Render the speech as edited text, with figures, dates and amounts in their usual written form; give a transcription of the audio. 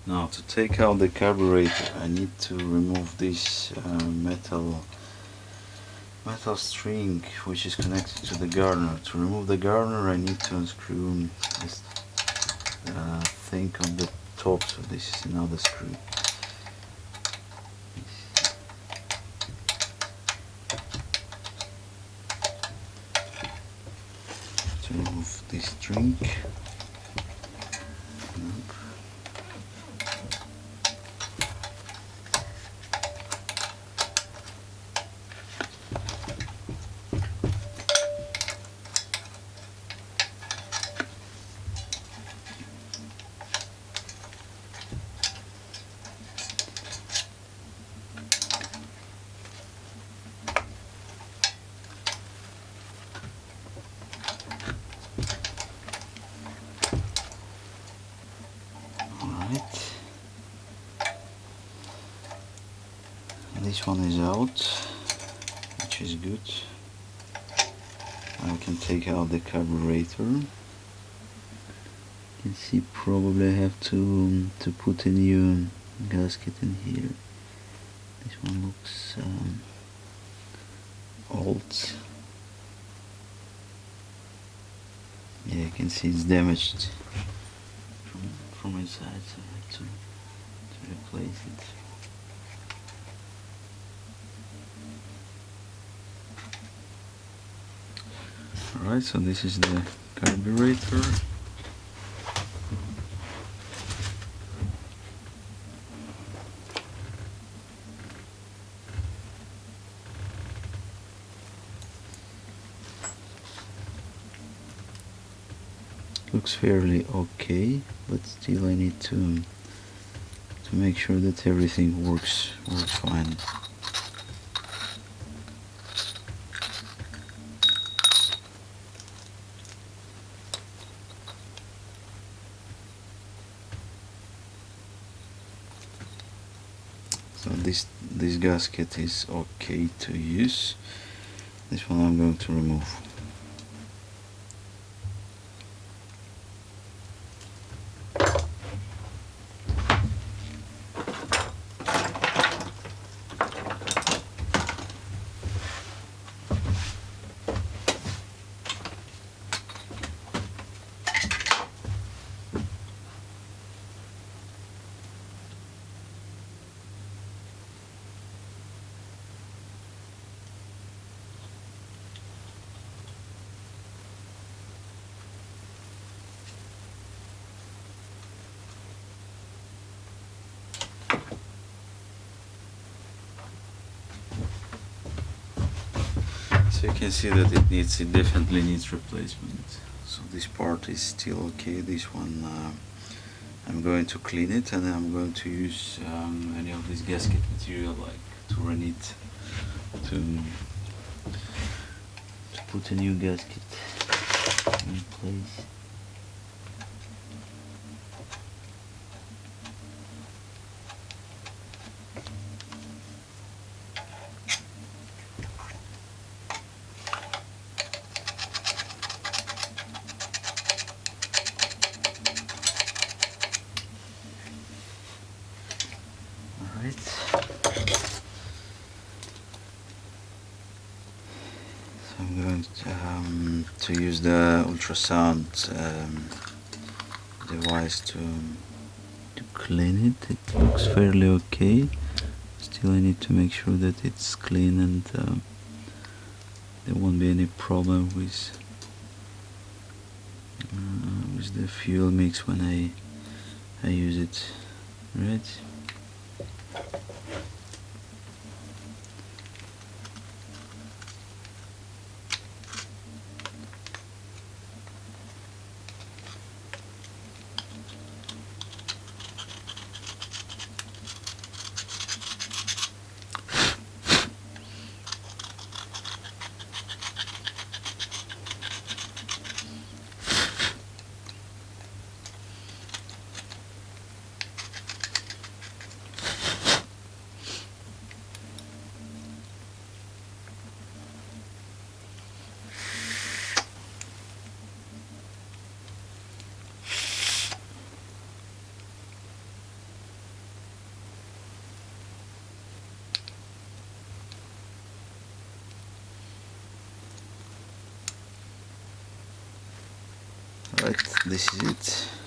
Now to take out the carburetor I need to remove this metal string which is connected to the garner. To remove the garner I need to unscrew this thing on the top, so this is another screw. To remove this string. This one is out, which is good. I can take out the carburetor. You can see probably I have to put a new gasket in here. This one looks old. Yeah, you can see it's damaged from inside, so I have to replace it. Alright, so this is the carburetor. Looks fairly okay, but still I need to make sure that everything works fine. So this gasket is okay to use. This one I'm going to remove. So you can see that it definitely needs replacement. So this part is still okay. This one I'm going to clean it, and I'm going to use any of this gasket material like touranit to put a new gasket in place. So I'm going to use the ultrasound device to clean it. It looks fairly okay. Still I need to make sure that it's clean and there won't be any problem with the fuel mix when I use it. Right. Right, this is it.